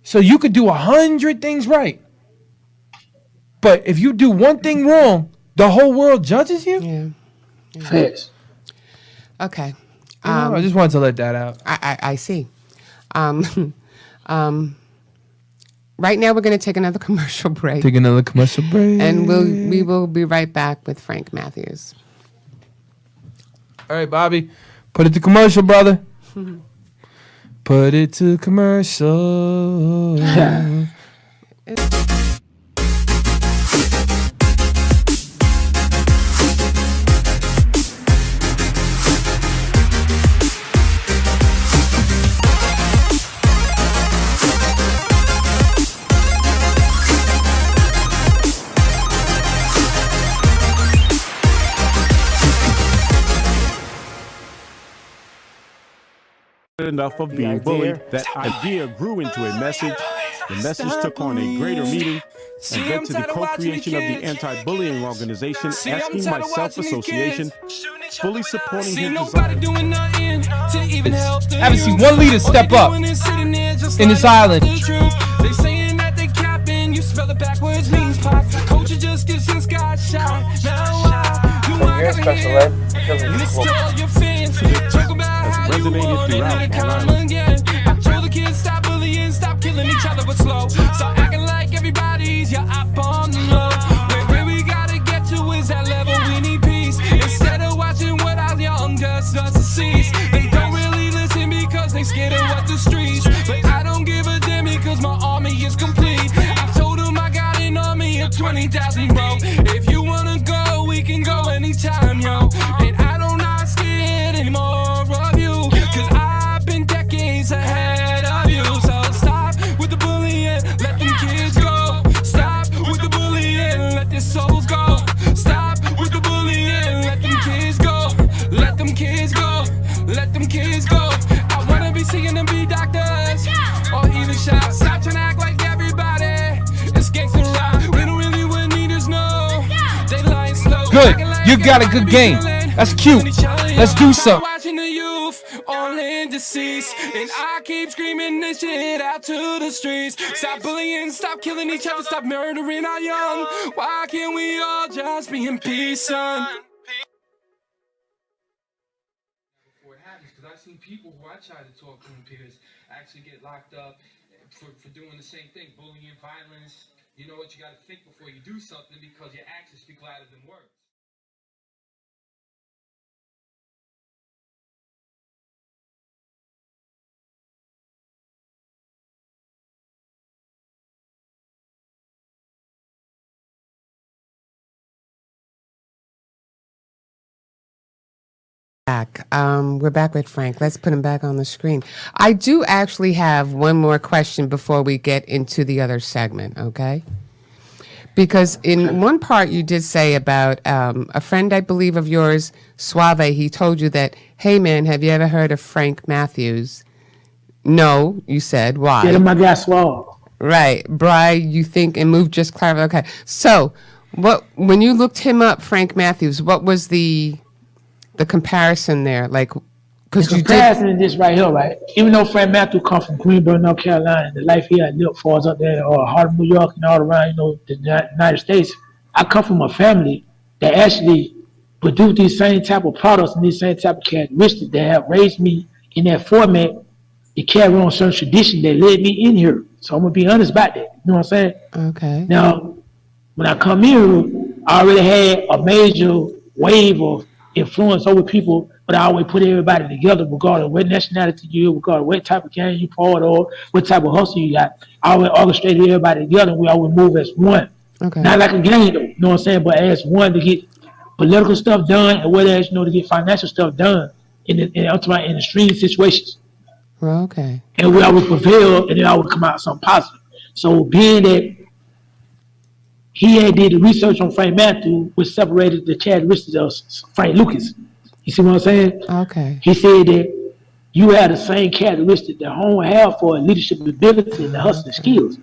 So you could do 100 things right, but if you do one thing wrong, the whole world judges you. Yeah. Facts. Okay. I just wanted to let that out. I see. Right now, we're going to take another commercial break. Take another commercial break. And we will be right back with Frank Matthews. All right, Bobby, put it to commercial, brother. Put it to commercial. Enough of being bullied, that idea grew into a message. The message took on a greater meaning and led to the co-creation of the anti-bullying organization, Asking Myself Association, fully supporting his desire. Haven't seen one leader step up in this island. They saying that they capping, you spell it backwards means pop. Coach just gives his guy shot. Now you want to hear list all your fans. Talk about how you want it and come again. I told the kids stop bullying, stop killing each other but slow. Start acting like everybody's your up on the low. Where we gotta get to is that level, we need peace. Instead of watching what our youngest does to cease. They don't really listen because they scared of what the streets. But I don't give a damn because my army is complete. I told them I got an army of 20,000, bro. If you wanna go, we can go anytime, yo. And I don't not scared anymore of you, cause I've been decades ahead of you. So stop with the bullying, let them kids go. Stop with the bullying, let their souls go. Stop with the bullying, let them kids go. Let them kids go, let them kids go. I wanna be seeing them be doctors, or even shots. Stop trying to act like everybody is gangster rap. We don't really want leaders, no. They lying slow. Good. You got a good game. That's cute. Let's do something. Watching the youth all in deceased, and I keep screaming this shit out to the streets. Stop bullying, stop killing each other, stop murdering our young. Why can't we all just be in peace, son? Before it happens, because I've seen people who I try to talk to and peers actually get locked up for doing the same thing, bullying, violence. You know what? You got to think before you do something because your actions speak louder than words. Back. We're back with Frank. Let's put him back on the screen. I do actually have one more question before we get into the other segment, okay? Because in one part you did say about a friend, I believe, of yours, Suave, he told you that, hey, man, have you ever heard of Frank Matthews? No, you said. Why? Get him my guy Suave. Right. Bri, you think, and Move just clarified. Okay. So when you looked him up, Frank Matthews, what was the comparison there? Like, because you did. Comparison is this right here, right? Even though Frank Matthews come from Greenboro, North Carolina, the life he had lived for us up there, or Harlem, New York, and all around, the United States, I come from a family that actually produce these same type of products and these same type of characteristics that have raised me in that format to carry on certain traditions that led me in here. So I'm gonna be honest about that. You know what I'm saying? Okay. Now, when I come here, I already had a major wave of influence over people, but I always put everybody together, regardless of what nationality you're, regardless of what type of gang you part of, what type of hustle you got. I always orchestrated everybody together, and we always move as one. Okay. Not like a game though, you know what I'm saying? But as one to get political stuff done, and whether as to get financial stuff done in the extreme situations. Well, okay. And we always prevail, and then I would come out something positive. So being that he had did the research on Frank Matthew, which separated the characteristics of Frank Lucas. You see what I'm saying? Okay. He said that you have the same characteristic that Home have for leadership ability and the hustling skills.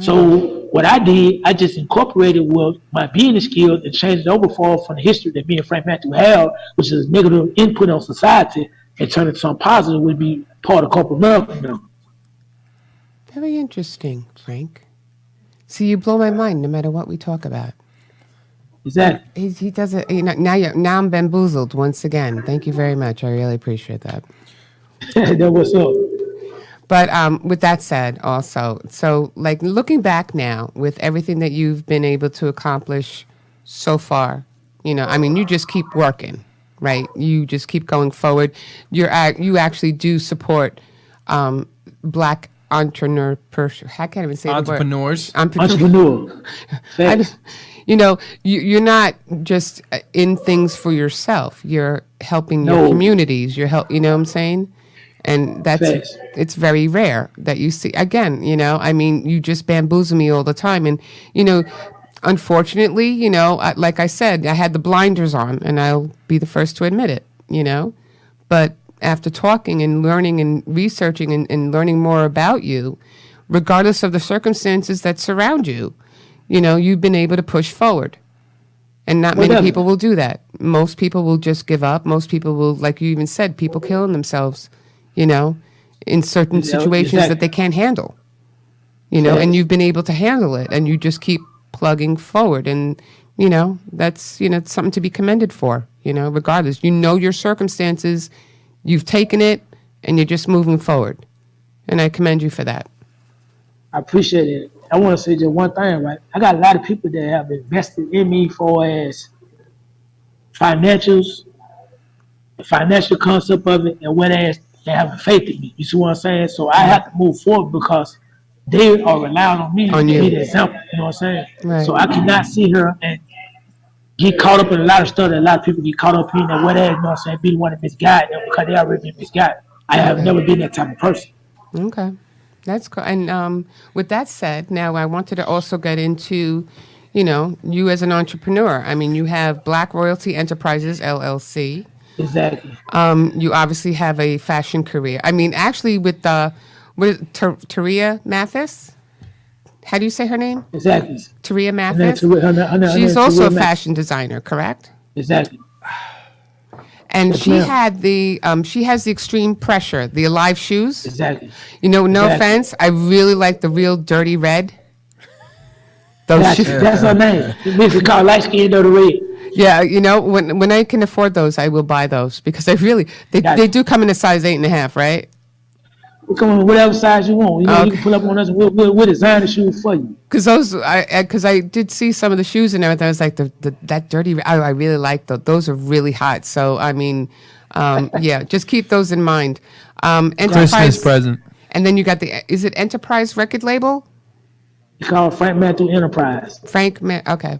So what I did, I just incorporated with my business skills and changed it over from the history that me and Frank Matthew have, which is negative input on society, and turn it to something positive would be part of corporate America now. Very interesting, Frank. See, you blow my mind no matter what we talk about. Exactly. He does it. Now I'm bamboozled once again. Thank you very much. I really appreciate that. That was up. But with that said, also, so like looking back now with everything that you've been able to accomplish so far, you just keep working, right? You just keep going forward. You actually do support Black entrepreneur. I can't even say Entrepreneurs. the word. Entrepreneur. You're not just in things for yourself. You're helping your communities. You know what I'm saying? And it's very rare that you see. Again, you just bamboozle me all the time. And, unfortunately, like I said, I had the blinders on, and I'll be the first to admit it, But after talking and learning and researching and learning more about you, regardless of the circumstances that surround you, you've been able to push forward. And not many people will do that. Most people will just give up. Most people will, like you even said, people killing themselves, in certain situations that they can't handle, and you've been able to handle it, and you just keep plugging forward. And, that's, something to be commended for, regardless. Your circumstances, you've taken it, and you're just moving forward. And I commend you for that. I appreciate it. I want to say just one thing, right? I got a lot of people that have invested in me for as financials, the financial concept of it, and whereas they have faith in me. You see what I'm saying? So I have to move forward because they are relying on me to be the example. You know what I'm saying? Right. So I cannot sit here and get caught up in a lot of stuff that a lot of people get caught up in, and whatever, you know what I'm saying, be the one to misguide them because they already been misguided. I have never been that type of person. Okay. That's cool. And with that said, now I wanted to also get into, you as an entrepreneur. You have Black Royalty Enterprises, LLC. Exactly. You obviously have a fashion career. Actually, with Taria Mathis. How do you say her name? Exactly. Taria Mathis. She's also a fashion designer, correct? Exactly. And she has the Extreme Pressure, the Alive shoes. Exactly. No offense, I really like the Real Dirty Red. Those shoes. That's her name. This is called Light Skin Dirty Red. Yeah, when I can afford those, I will buy those because they do come in a size 8.5, right? We come in whatever size you want. You can pull up on us. We'll design the shoes for you. Because I did see some of the shoes and everything. I was like, that dirty. I really like those. Those are really hot. So just keep those in mind. Christmas present. And then you got is it Enterprise record label? It's called Frank Matthew Enterprise. Frank. I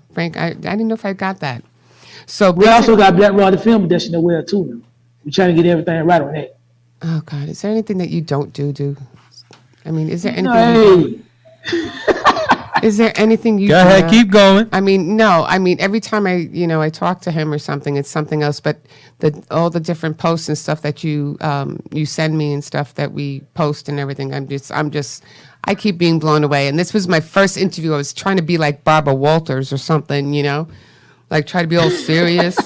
didn't know if I got that. So we also got Black Royalty Film Edition as well too. We're trying to get everything right on that. Oh God, is there anything that you don't do? Is there anything? Is there anything you? Go ahead, keep going. No. Every time I talk to him or something, it's something else. But all the different posts and stuff that you send me and stuff that we post and everything, I keep being blown away. And this was my first interview. I was trying to be like Barbara Walters or something, like try to be all serious,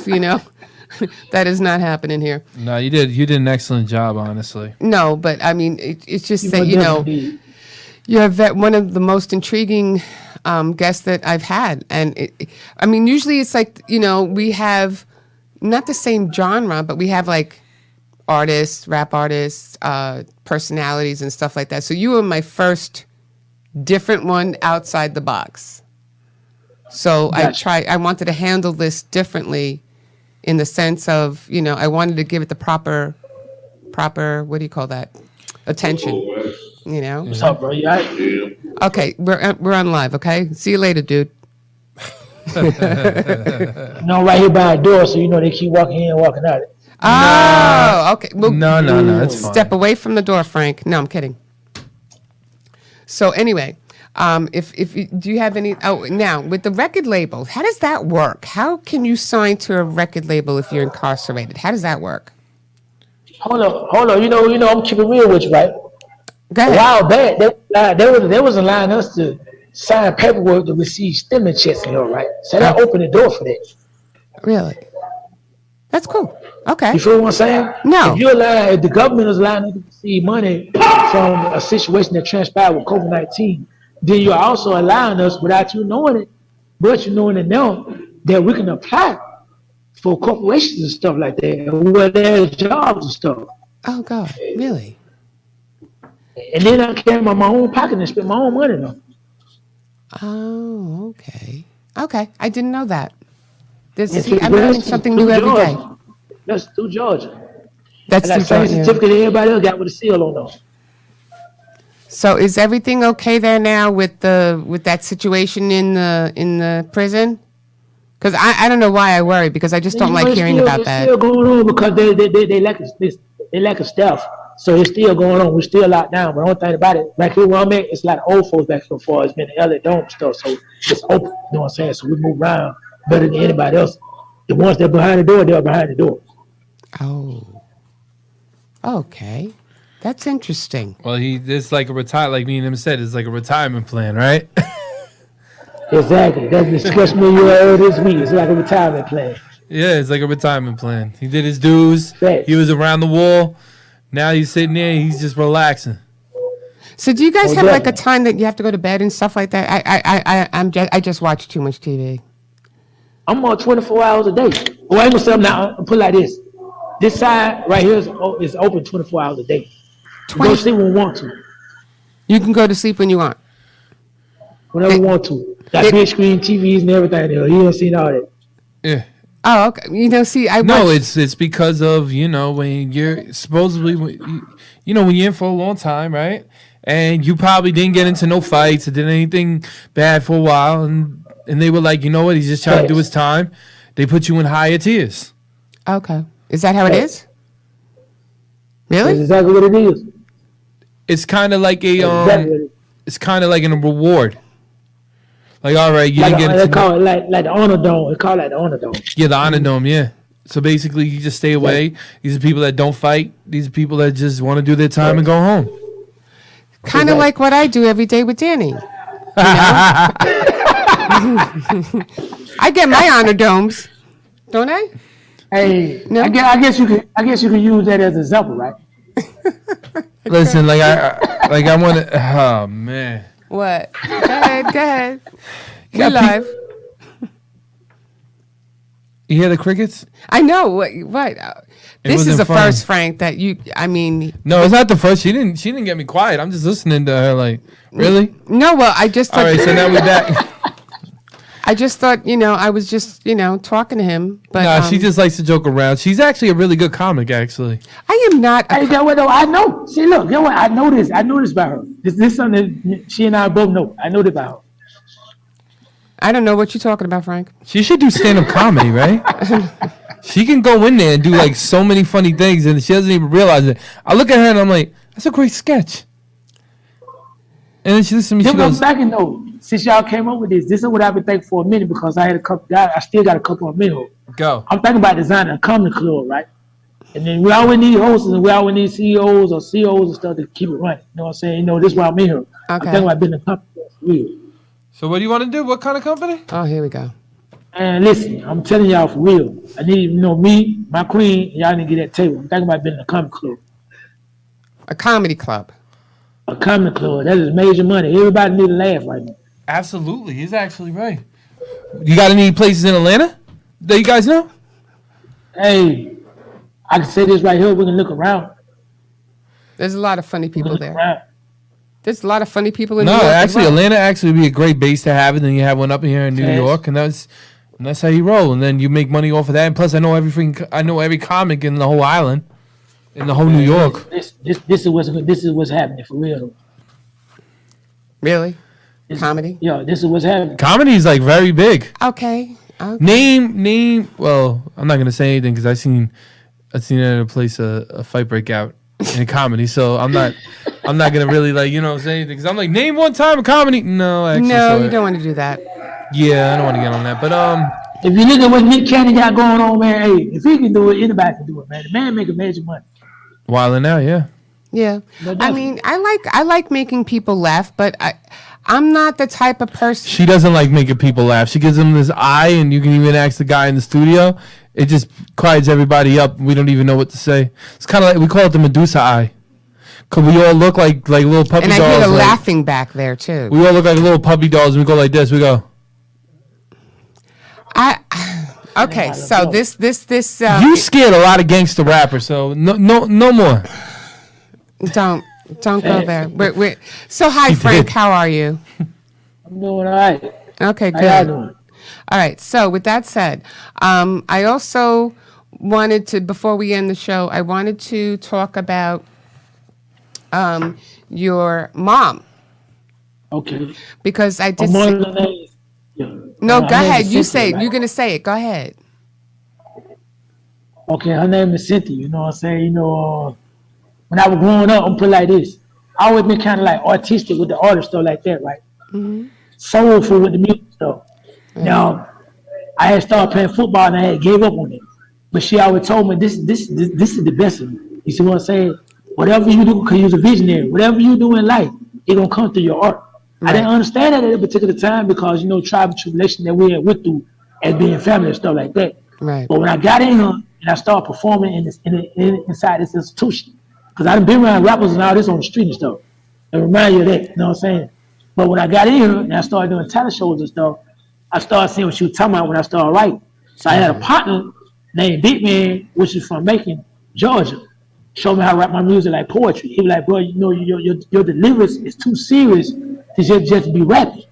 That is not happening here. No, you did an excellent job, honestly. No, but it's just that, you're one of the most intriguing guests that I've had. And usually it's like, we have not the same genre, but we have like artists, rap artists, personalities and stuff like that. So you were my first different one outside the box. So Gotcha. I wanted to handle this differently in the sense of, I wanted to give it the proper, what do you call that? Attention, What's up, bro? You all right? Okay, we're on live, okay? See you later, dude. No, right here by the door, so you know they keep walking in and walking out. Oh, okay. Well, No, it's fine. step away from the door, Frank. No, I'm kidding. So anyway, do you have any? Oh, now with the record label, how does that work? How can you sign to a record label if you're incarcerated? How does that work? Hold on. You know, I'm keeping real with you, right? Go A ahead. while back, they was allowing us to sign paperwork to receive stimulus checks in here, right? So that opened the door for that. Really? That's cool. Okay. You feel what I'm saying? No. If the government is allowing us to receive money from a situation that transpired with COVID-19, then you're also allowing us, without you knowing it, but you knowing it now, that we can apply for corporations and stuff like that, where there's jobs and stuff. Oh God, really? And then I came out of my own pocket and spent my own money though. Oh, okay. Okay, I didn't know that. It's I'm learning something new every day. That's through Georgia. That's And the that same certificate everybody else got with a seal on them. So is everything okay there now with that situation in the prison? Because I don't know why I worry, because I just don't like hearing about that. It's still going on because they lack of staff. So it's still going on. We're still locked down. But the only thing about it, back here where I'm at, it's a lot of old folks back here before. It's been the LA Dome stuff. So it's open. You know what I'm saying? So we move around better than anybody else. The ones that are behind the door, they're behind the door. Oh. Okay. That's interesting. Well, it's like like me and him said, it's like a retirement plan, right? Exactly. That's the discussion we had this week. It's like a retirement plan. Yeah, it's like a retirement plan. He did his dues. Right. He was around the wall. Now he's sitting there. He's just relaxing. So do you guys have like a definitely. time that you have to go to bed and stuff like that? I just watch too much TV. I'm on 24 hours a day. Well, I ain't gonna say I'm not. I'll put it like this. This side right here is open 24 hours a day. You go to sleep when we want to. You can go to sleep when you want. Whenever we want to. Got big screen TVs and everything there. You don't see all that. Yeah. Oh, okay. See, No, it's because of, when you're supposedly, when you're in for a long time, right? And you probably didn't get into no fights or did anything bad for a while. And they were like, you know what? He's just trying to do his time. They put you in higher tiers. Okay. Is that how it is? That's Really? exactly what it is. It's kind of like Exactly what it is. it's kind of like a reward. Like, all right, you Like didn't get they into call it like the honor dome. They call it like the honor dome. the honor dome, yeah. So basically, you just stay away. These are people that don't fight. These are people that just want to do their time and go home. Kind of like what I do every day with Danny. I get my honor domes, don't I? Hey, No? I guess you can use that as an example, right? Listen, I want to. Oh man, What? Go ahead. We Got live. you hear the crickets? I know. What? This is wasn't the funny. first, Frank, that you. I mean, No, it's not the first. She didn't get me quiet. I'm just listening to her. Like, really? no. Well, I just All thought. right, so now we're back. I just thought, I was just, talking to him. But Nah, she just likes to joke around. She's actually a really good comic, actually. I am not. Hey, get what though? I know. See, look, get what? I know this. I know this about her. This is something that she and I both know. I know this about her. I don't know what you're talking about, Frank. She should do stand-up comedy, right? She can go in there and do like so many funny things, and she doesn't even realize it. I look at her and I'm like, "That's a great sketch." And then she listens to me. Then She I'm goes, back and though, since y'all came up with this is what I've been thinking for a minute because I had a couple. I still got a couple of minutes. "Go." I'm thinking about designing a comedy club, right? And then we always need hosts and we always need CEOs or COs and stuff to keep it running. You know what I'm saying? This is why I'm in here. I'm Okay. thinking about building a company for real. So what do you want to do? What kind of company? Oh, here we go. And listen, I'm telling y'all for real. I need, me, my queen, y'all need to get that table. I'm thinking about building a comedy club. A comedy club. A comedy club. That is major money. Everybody need to laugh right now. Absolutely, he's actually right. You got any places in Atlanta that you guys know? Hey, I can say this right here. We can look around. There's a lot of funny We can people look there. around. There's a lot of funny people in No, New York as actually, well. Atlanta actually would be a great base to have, and then you have one up here in New Yes. York, and that's how you roll. And then you make money off of that. And plus, I know everything. I know every comic in the whole island, in the whole New York. This is what's happening for real. Really? Comedy. Yeah, this is what's happening. Comedy is like very big. Okay. Name. Well, I'm not gonna say anything because I seen it at a place a fight break out in comedy. So I'm not gonna really like say anything because I'm like name one time a comedy. No, actually, No, you don't want to do that. Yeah, I don't want to get on that. But If you look at what Nick Cannon got going on, man, hey, if he can do it, anybody can do it, man. The man making major money. wilding out, yeah. Yeah. No, I definitely. mean, I like making people laugh, but I'm not the type of person. She doesn't like making people laugh. She gives them this eye, and you can even ask the guy in the studio. It just quiets everybody up. We don't even know what to say. It's kind of like we call it the Medusa eye. Cause we all look like little puppy And I dolls. hear the like- laughing back there too. We all look like little puppy dolls, and we go like this. We go. Okay, so this You scared a lot of gangster rappers, so no more. don't go there. So hi He Frank, did. how are you? I'm doing all right. Okay, How y'all good. doing? All right. So with that said, I also wanted to, before we end the show, I wanted to talk about your mom Okay. because I did. I'm one of the names. Yeah. No, Her go name ahead. is You Cynthia, say it. right? You're gonna say it. Go ahead. Okay, her name is Cynthia. You know what I'm saying? When I was growing up, I'm put it like this. I always been kind of like artistic with the art and stuff like that, right? Soulful with the music stuff. Now, I had started playing football and I had gave up on it. But she always told me this is the best of me. You see what I'm saying? Whatever you do, because you're a visionary, whatever you do in life, it's gonna come through your art. I didn't understand that at a particular time because tribe and tribulation that we had went through as being family and stuff like that. Right. But when I got in here and I started performing inside this institution, because I done been around rappers and all this on the street and stuff. It remind you of that, you know what I'm saying? But when I got in here and I started doing talent shows and stuff, I started seeing what she was talking about when I started writing. So I had a partner named Big Man, which is from Macon, Georgia. Showed me how to write my music like poetry. He was like, bro, your delivery is too serious to just be rapping.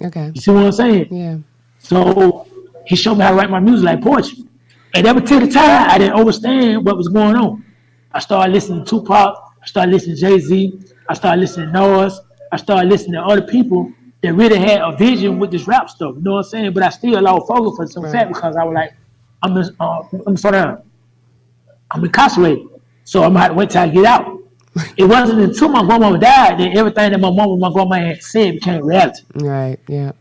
Okay. You see what I'm saying? Yeah. So he showed me how to write my music like poetry. And that particular time, I didn't understand what was going on. I started listening to Tupac. I started listening to Jay-Z. I started listening to Nas. I started listening to other people that really had a vision with this rap stuff. You know what I'm saying? But I still lost focus for some fact because I was like, I'm slow down. I'm incarcerated. So I'm going to have to wait till I get out. It wasn't until my grandmama died that everything that my mama and my grandma had said became reality. Right. Yeah.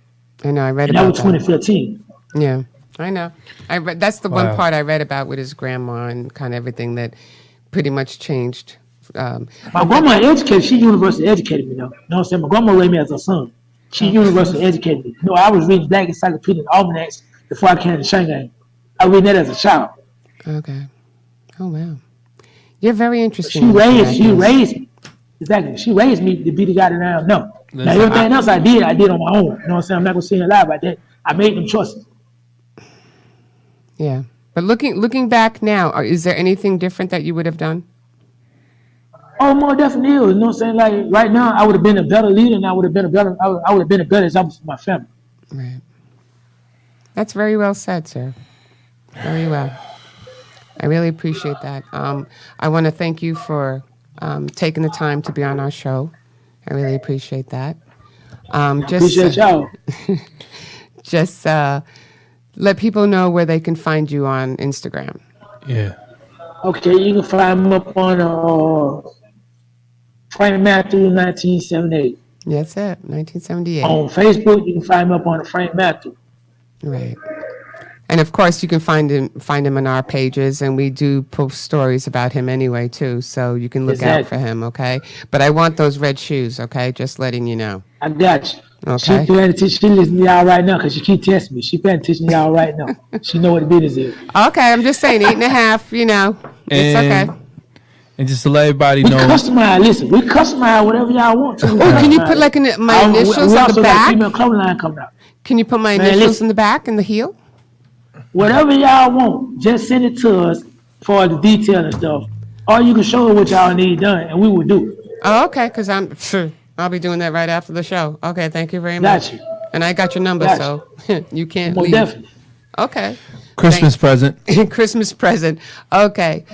I know. I read And that about was 2015. Yeah, I know. I read. That's the one Wow. part I read about with his grandma and kind of everything that pretty much changed. My grandma educated, she university educated me though. You know what I'm saying? My grandma raised me as a son. She university educated me. I was reading Black Encyclopedia and Almanacs before I came to Shanghai. I read that as a child. Okay. Oh wow. You're very interesting. She Mr. Matthews. raised me. Exactly. She raised me to be the guy that I am now. Now Listen, everything else I did on my own. You know what I'm saying? I'm not gonna say a lie about that. I made them choices. Yeah, but looking back now, is there anything different that you would have done? Oh, more definitely. You know what I'm saying? Like right now, I would have been a better leader, and I would have been a better example for my family. Right. That's very well said, sir. Very well. I really appreciate that. I want to thank you for taking the time to be on our show. I really appreciate that. Appreciate y'all. Just let people know where they can find you on Instagram. Yeah. Okay, you can find me up on Frank Matthews 1978. That's it, 1978. On Facebook, you can find me up on Frank Matthews. Right. And of course, you can find him on our pages, and we do post stories about him anyway too. So you can look out for him, okay? But I want those red shoes, okay? Just letting you know. I got you. Okay. She paying attention. She listening to y'all right now because she keep testing me. She paying attention to y'all right now. She know what the business is. Okay, I'm just saying 8.5. You know, it's And- okay. And just to let everybody We know, customize. Listen, we customize whatever y'all want to. Oh, can you put like my initials we on also the got a back? female clothing line coming out. Can you put my Man, initials listen. in the back and the heel? Whatever y'all want, just send it to us for the detail and stuff. Or you can show us what y'all need done, and we will do it. Oh, okay. Because I'll be doing that right after the show. Okay, thank you very much. Got you. And I got your number, Got so you can't Most leave. definitely. Okay. Christmas present. Christmas present. Okay.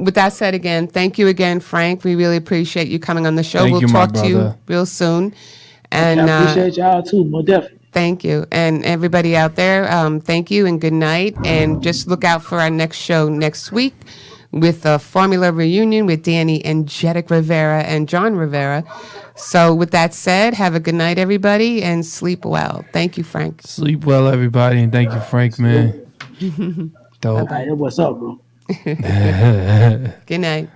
With that said, again, thank you again, Frank. We really appreciate you coming on the show. Thank we'll you, my talk to you brother. real soon. And I appreciate y'all too, more definitely. thank you. And everybody out there, thank you and good night. And just look out for our next show next week with a Formula Reunion with Danny Angelic Rivera and John Rivera. So with that said, have a good night, everybody, and sleep well. Thank you, Frank. Sleep well, everybody, and thank you, Frank, man. Dope. All right, what's up, bro? Good night.